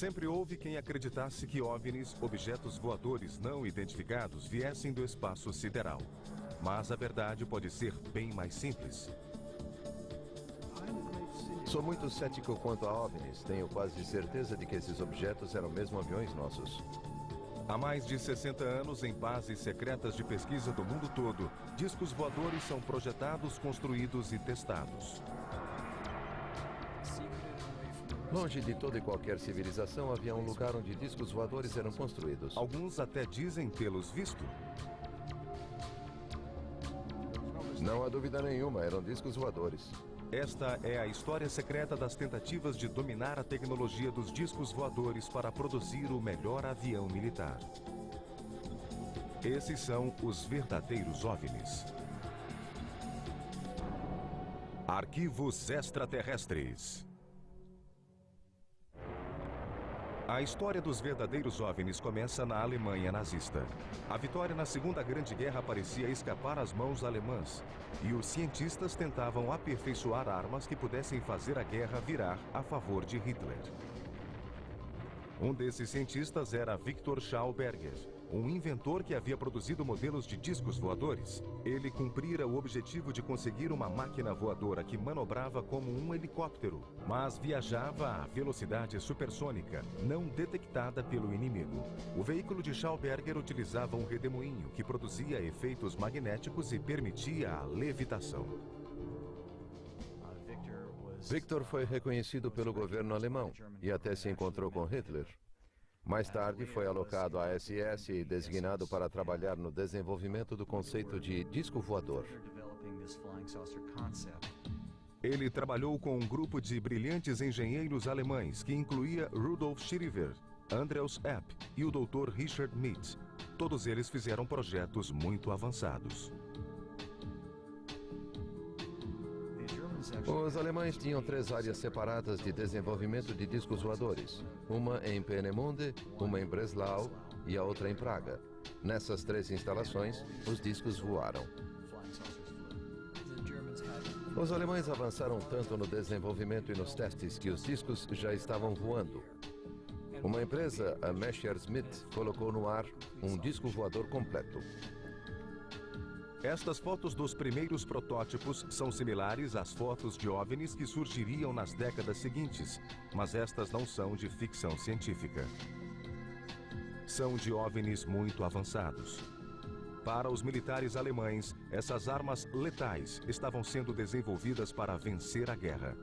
Sempre houve quem acreditasse que OVNIs, objetos voadores não identificados, viessem do espaço sideral. Mas a verdade pode ser bem mais simples. Sou muito cético quanto a OVNIs. Tenho quase certeza de que esses objetos eram mesmo aviões nossos. Há mais de 60 anos, em bases secretas de pesquisa do mundo todo, discos voadores são projetados, construídos e testados. Longe de toda e qualquer civilização, havia um lugar onde discos voadores eram construídos. Alguns até dizem tê-los visto. Não há dúvida nenhuma, eram discos voadores. Esta é a história secreta das tentativas de dominar a tecnologia dos discos voadores para produzir o melhor avião militar. Esses são os verdadeiros OVNIs. Arquivos extraterrestres. A história dos verdadeiros OVNIs começa na Alemanha nazista. A vitória na Segunda Grande Guerra parecia escapar às mãos alemãs, e os cientistas tentavam aperfeiçoar armas que pudessem fazer a guerra virar a favor de Hitler. Um desses cientistas era Victor Schauberger, um inventor que havia produzido modelos de discos voadores. Ele cumprira o objetivo de conseguir uma máquina voadora que manobrava como um helicóptero, mas viajava a velocidade supersônica, não detectada pelo inimigo. O veículo de Schauberger utilizava um redemoinho que produzia efeitos magnéticos e permitia a levitação. Victor foi reconhecido pelo governo alemão e até se encontrou com Hitler. Mais tarde foi alocado à SS e designado para trabalhar no desenvolvimento do conceito de disco voador. Ele trabalhou com um grupo de brilhantes engenheiros alemães que incluía Rudolf Schirriver, Andreas Epp e o Dr. Richard Mitz. Todos eles fizeram projetos muito avançados. Os alemães tinham 3 áreas separadas de desenvolvimento de discos voadores. Uma em Peenemünde, uma em Breslau e a outra em Praga. Nessas 3 instalações, os discos voaram. Os alemães avançaram tanto no desenvolvimento e nos testes que os discos já estavam voando. Uma empresa, a Messerschmitt, colocou no ar um disco voador completo. Estas fotos dos primeiros protótipos são similares às fotos de OVNIs que surgiriam nas décadas seguintes, mas estas não são de ficção científica. São de OVNIs muito avançados. Para os militares alemães, essas armas letais estavam sendo desenvolvidas para vencer a guerra.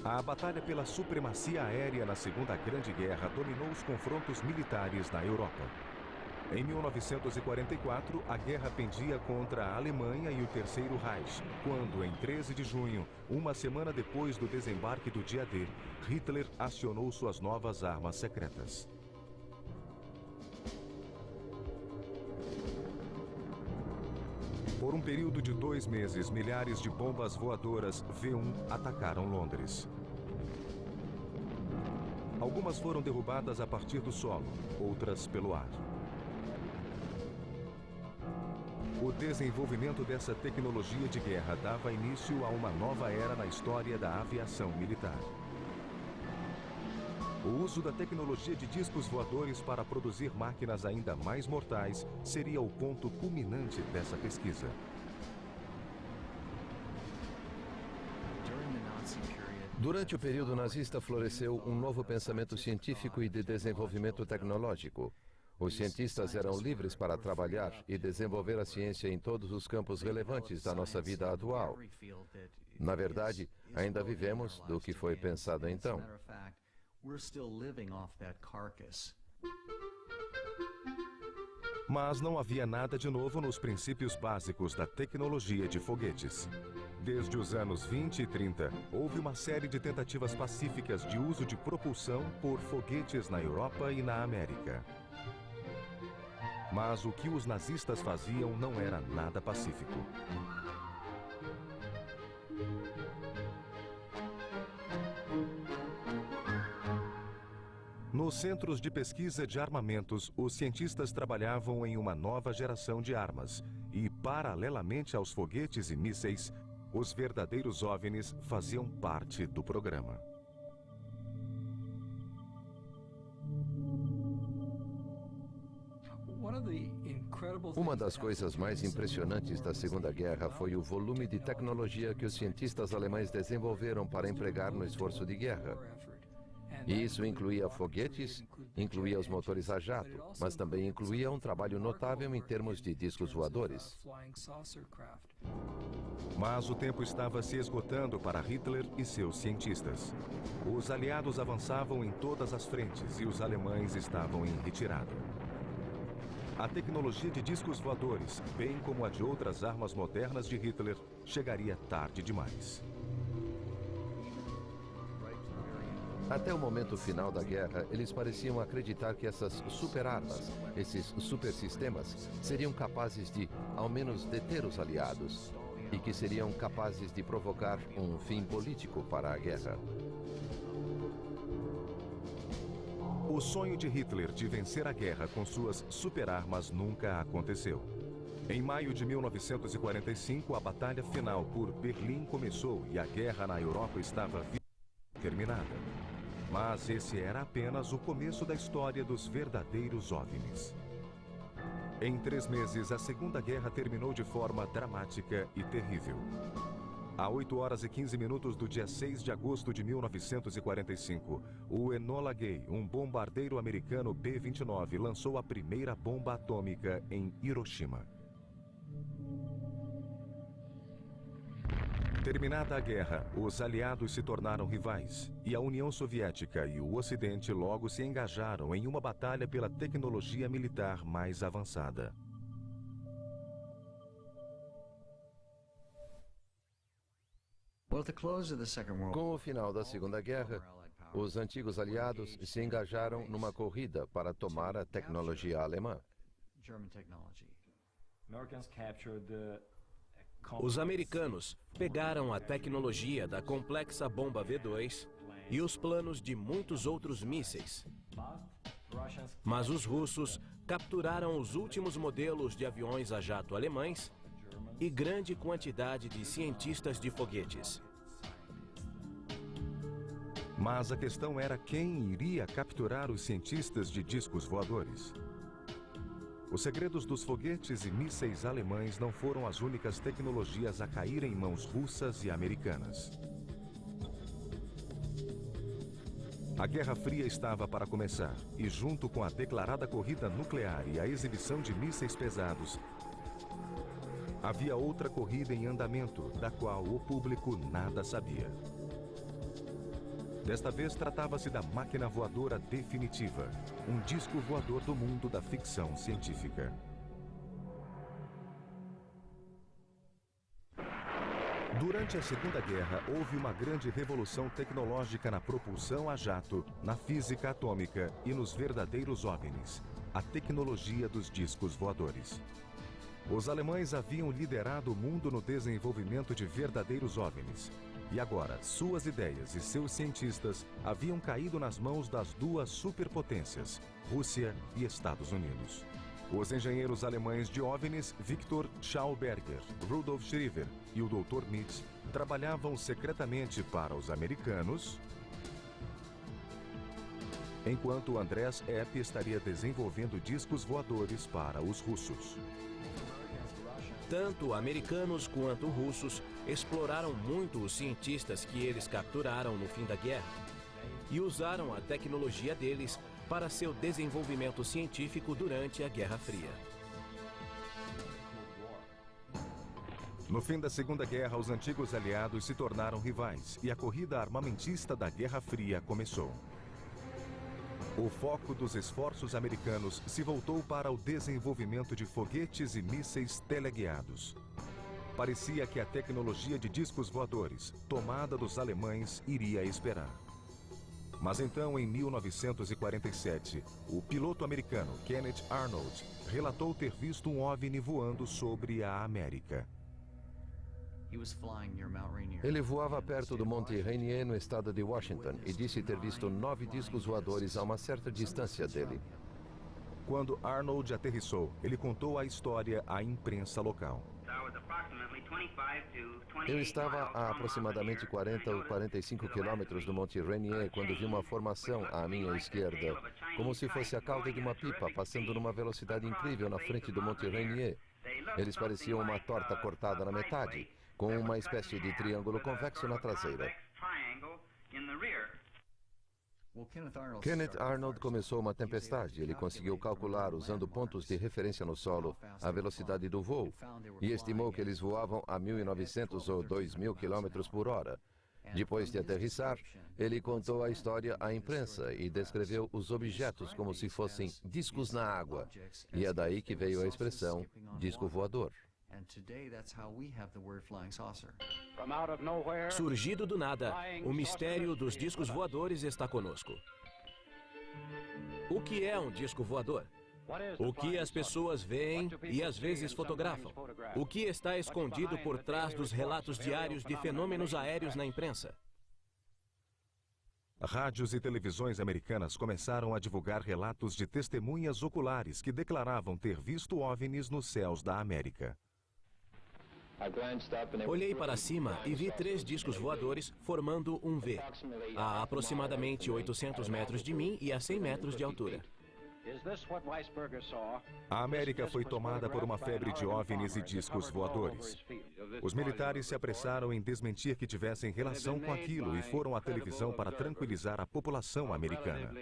A batalha pela supremacia aérea na Segunda Grande Guerra dominou os confrontos militares na Europa. Em 1944, a guerra pendia contra a Alemanha e o Terceiro Reich, quando, em 13 de junho, uma semana depois do desembarque do dia D, Hitler acionou suas novas armas secretas. Por um período de 2 meses, milhares de bombas voadoras V1 atacaram Londres. Algumas foram derrubadas a partir do solo, outras pelo ar. O desenvolvimento dessa tecnologia de guerra dava início a uma nova era na história da aviação militar. O uso da tecnologia de discos voadores para produzir máquinas ainda mais mortais seria o ponto culminante dessa pesquisa. Durante o período nazista, floresceu um novo pensamento científico e de desenvolvimento tecnológico. Os cientistas eram livres para trabalhar e desenvolver a ciência em todos os campos relevantes da nossa vida atual. Na verdade, ainda vivemos do que foi pensado então. Mas não havia nada de novo nos princípios básicos da tecnologia de foguetes. Desde os anos 20 e 30, houve uma série de tentativas pacíficas de uso de propulsão por foguetes na Europa e na América. Mas o que os nazistas faziam não era nada pacífico. Nos centros de pesquisa de armamentos, os cientistas trabalhavam em uma nova geração de armas e, paralelamente aos foguetes e mísseis, os verdadeiros OVNIs faziam parte do programa. Uma das coisas mais impressionantes da Segunda Guerra foi o volume de tecnologia que os cientistas alemães desenvolveram para empregar no esforço de guerra. E isso incluía foguetes, incluía os motores a jato, mas também incluía um trabalho notável em termos de discos voadores. Mas o tempo estava se esgotando para Hitler e seus cientistas. Os aliados avançavam em todas as frentes e os alemães estavam em retirada. A tecnologia de discos voadores, bem como a de outras armas modernas de Hitler, chegaria tarde demais. Até o momento final da guerra, eles pareciam acreditar que essas superarmas, esses supersistemas, seriam capazes de, ao menos, deter os aliados e que seriam capazes de provocar um fim político para a guerra. O sonho de Hitler de vencer a guerra com suas superarmas nunca aconteceu. Em maio de 1945, a batalha final por Berlim começou e a guerra na Europa estava terminada. Mas esse era apenas o começo da história dos verdadeiros OVNIs. Em 3 meses, a Segunda Guerra terminou de forma dramática e terrível. A 8h15 do dia 6 de agosto de 1945, o Enola Gay, um bombardeiro americano B-29, lançou a primeira bomba atômica em Hiroshima. Terminada a guerra, os aliados se tornaram rivais, e a União Soviética e o Ocidente logo se engajaram em uma batalha pela tecnologia militar mais avançada. Com o final da Segunda Guerra, os antigos aliados se engajaram numa corrida para tomar a tecnologia alemã. Os americanos pegaram a tecnologia da complexa bomba V2 e os planos de muitos outros mísseis. Mas os russos capturaram os últimos modelos de aviões a jato alemães e grande quantidade de cientistas de foguetes. Mas a questão era quem iria capturar os cientistas de discos voadores. Os segredos dos foguetes e mísseis alemães não foram as únicas tecnologias a cair em mãos russas e americanas. A Guerra Fria estava para começar, e junto com a declarada corrida nuclear e a exibição de mísseis pesados, havia outra corrida em andamento, da qual o público nada sabia. Desta vez tratava-se da máquina voadora definitiva, um disco voador do mundo da ficção científica. Durante a Segunda Guerra, houve uma grande revolução tecnológica na propulsão a jato, na física atômica e nos verdadeiros OVNIs, a tecnologia dos discos voadores. Os alemães haviam liderado o mundo no desenvolvimento de verdadeiros OVNIs. E agora, suas ideias e seus cientistas haviam caído nas mãos das duas superpotências, Rússia e Estados Unidos. Os engenheiros alemães de OVNIs, Victor Schauberger, Rudolf Schriever e o Dr. Mitz, trabalhavam secretamente para os americanos, enquanto Andrés Epp estaria desenvolvendo discos voadores para os russos. Tanto americanos quanto russos exploraram muito os cientistas que eles capturaram no fim da guerra e usaram a tecnologia deles para seu desenvolvimento científico durante a Guerra Fria. No fim da Segunda Guerra, os antigos aliados se tornaram rivais e a corrida armamentista da Guerra Fria começou. O foco dos esforços americanos se voltou para o desenvolvimento de foguetes e mísseis teleguiados. Parecia que a tecnologia de discos voadores, tomada dos alemães, iria esperar. Mas então, em 1947, o piloto americano Kenneth Arnold relatou ter visto um OVNI voando sobre a América. Ele voava perto do Monte Rainier, no estado de Washington, e disse ter visto 9 discos voadores a uma certa distância dele. Quando Arnold aterrissou, ele contou a história à imprensa local. Eu estava a aproximadamente 40 ou 45 quilômetros do Monte Rainier quando vi uma formação à minha esquerda, como se fosse a cauda de uma pipa passando numa velocidade incrível na frente do Monte Rainier. Eles pareciam uma torta cortada na metade, com uma espécie de triângulo convexo na traseira. Kenneth Arnold começou uma tempestade. Ele conseguiu calcular, usando pontos de referência no solo, a velocidade do voo e estimou que eles voavam a 1.900 ou 2.000 km por hora. Depois de aterrissar, ele contou a história à imprensa e descreveu os objetos como se fossem discos na água. E é daí que veio a expressão disco voador. Surgido do nada, o mistério dos discos voadores está conosco. O que é um disco voador? O que as pessoas veem e às vezes fotografam? O que está escondido por trás dos relatos diários de fenômenos aéreos na imprensa? Rádios e televisões americanas começaram a divulgar relatos de testemunhas oculares que declaravam ter visto OVNIs nos céus da América. Olhei para cima e vi 3 discos voadores formando um V, a aproximadamente 800 metros de mim e a 100 metros de altura. A América foi tomada por uma febre de OVNIs e discos voadores. Os militares se apressaram em desmentir que tivessem relação com aquilo e foram à televisão para tranquilizar a população americana.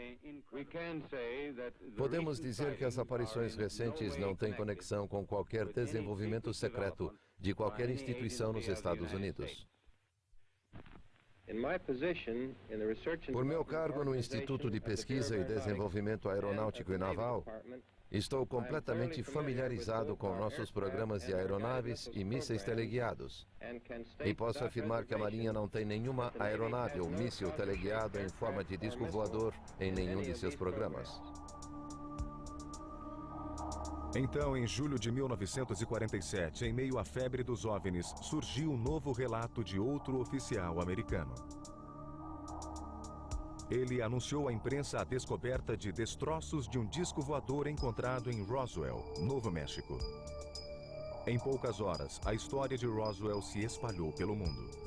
Podemos dizer que as aparições recentes não têm conexão com qualquer desenvolvimento secreto de qualquer instituição nos Estados Unidos. Por meu cargo no Instituto de Pesquisa e Desenvolvimento Aeronáutico e Naval, estou completamente familiarizado com nossos programas de aeronaves e mísseis teleguiados. E posso afirmar que a Marinha não tem nenhuma aeronave ou míssil teleguiado em forma de disco voador em nenhum de seus programas. Então, em julho de 1947, em meio à febre dos OVNIs, surgiu um novo relato de outro oficial americano. Ele anunciou à imprensa a descoberta de destroços de um disco voador encontrado em Roswell, Novo México. Em poucas horas, a história de Roswell se espalhou pelo mundo.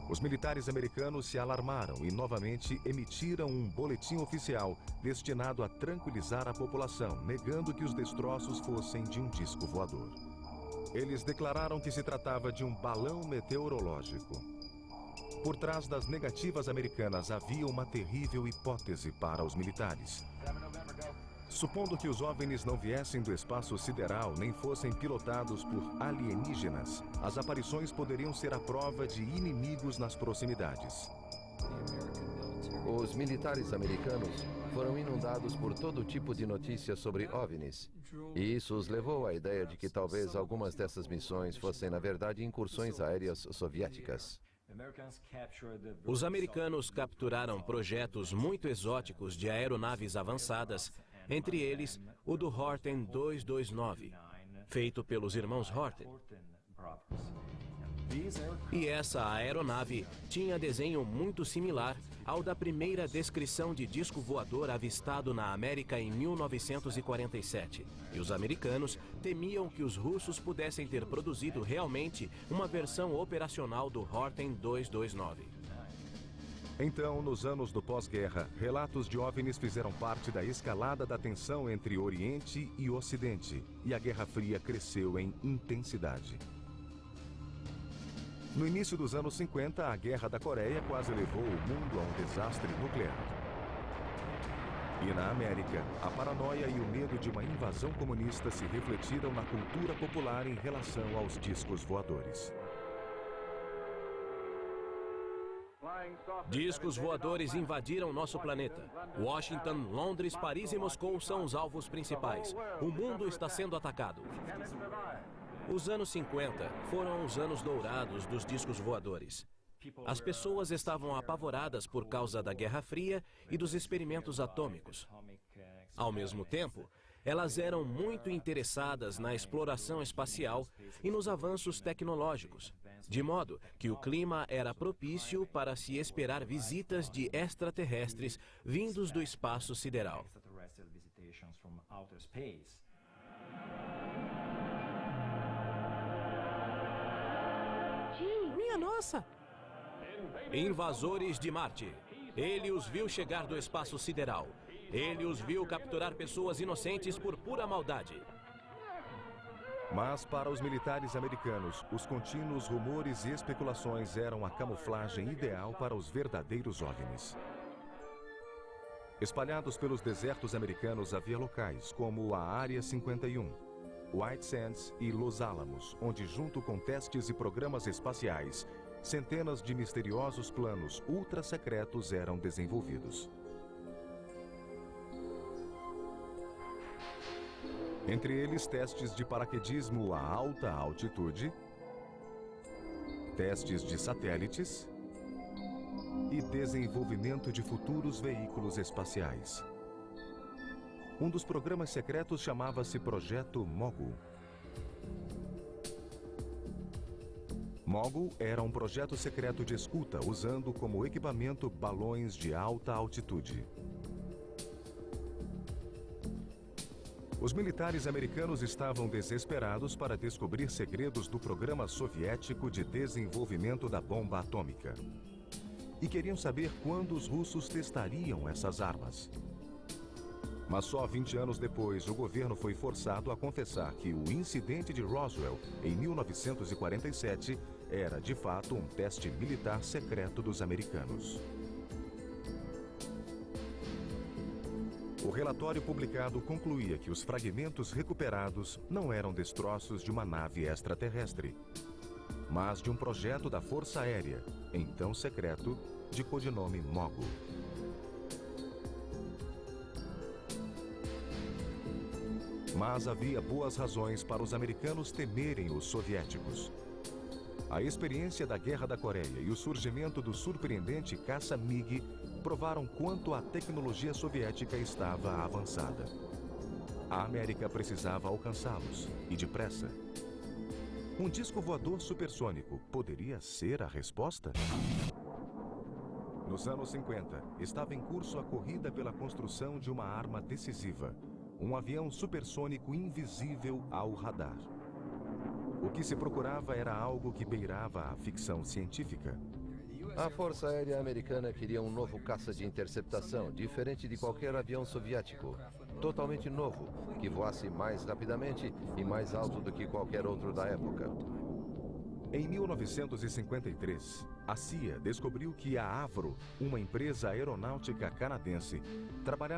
Os militares americanos se alarmaram e novamente emitiram um boletim oficial destinado a tranquilizar a população, negando que os destroços fossem de um disco voador. Eles declararam que se tratava de um balão meteorológico. Por trás das negativas americanas havia uma terrível hipótese para os militares. Supondo que os OVNIs não viessem do espaço sideral nem fossem pilotados por alienígenas, as aparições poderiam ser a prova de inimigos nas proximidades. Os militares americanos foram inundados por todo tipo de notícias sobre OVNIs. E isso os levou à ideia de que talvez algumas dessas missões fossem, na verdade, incursões aéreas soviéticas. Os americanos capturaram projetos muito exóticos de aeronaves avançadas, entre eles o do Horten 229, feito pelos irmãos Horten. E essa aeronave tinha desenho muito similar ao da primeira descrição de disco voador avistado na América em 1947. E os americanos temiam que os russos pudessem ter produzido realmente uma versão operacional do Horten 229. Então, nos anos do pós-guerra, relatos de OVNIs fizeram parte da escalada da tensão entre Oriente e Ocidente, e a Guerra Fria cresceu em intensidade. No início dos anos 50, a Guerra da Coreia quase levou o mundo a um desastre nuclear. E na América, a paranoia e o medo de uma invasão comunista se refletiram na cultura popular em relação aos discos voadores. Discos voadores invadiram nosso planeta. Washington, Londres, Paris e Moscou são os alvos principais. O mundo está sendo atacado. Os anos 50 foram os anos dourados dos discos voadores. As pessoas estavam apavoradas por causa da Guerra Fria e dos experimentos atômicos. Ao mesmo tempo, elas eram muito interessadas na exploração espacial e nos avanços tecnológicos, de modo que o clima era propício para se esperar visitas de extraterrestres vindos do espaço sideral. Minha nossa! Invasores de Marte. Ele os viu chegar do espaço sideral. Ele os viu capturar pessoas inocentes por pura maldade. Mas para os militares americanos, os contínuos rumores e especulações eram a camuflagem ideal para os verdadeiros OVNIs. Espalhados pelos desertos americanos havia locais como a Área 51, White Sands e Los Alamos, onde junto com testes e programas espaciais, centenas de misteriosos planos ultra-secretos eram desenvolvidos. Entre eles, testes de paraquedismo a alta altitude, testes de satélites e desenvolvimento de futuros veículos espaciais. Um dos programas secretos chamava-se Projeto Mogul. Mogul era um projeto secreto de escuta usando como equipamento balões de alta altitude. Os militares americanos estavam desesperados para descobrir segredos do programa soviético de desenvolvimento da bomba atômica. E queriam saber quando os russos testariam essas armas. Mas só 20 anos depois, o governo foi forçado a confessar que o incidente de Roswell, em 1947, era de fato um teste militar secreto dos americanos. O relatório publicado concluía que os fragmentos recuperados não eram destroços de uma nave extraterrestre, mas de um projeto da Força Aérea, então secreto, de codinome Mogul. Mas havia boas razões para os americanos temerem os soviéticos. A experiência da Guerra da Coreia e o surgimento do surpreendente caça MiG provaram quanto a tecnologia soviética estava avançada. A América precisava alcançá-los, e depressa. Um disco voador supersônico poderia ser a resposta? Nos anos 50, estava em curso a corrida pela construção de uma arma decisiva, um avião supersônico invisível ao radar. O que se procurava era algo que beirava a ficção científica. A Força Aérea Americana queria um novo caça de interceptação, diferente de qualquer avião soviético. Totalmente novo, que voasse mais rapidamente e mais alto do que qualquer outro da época. Em 1953, a CIA descobriu que a Avro, uma empresa aeronáutica canadense, trabalhava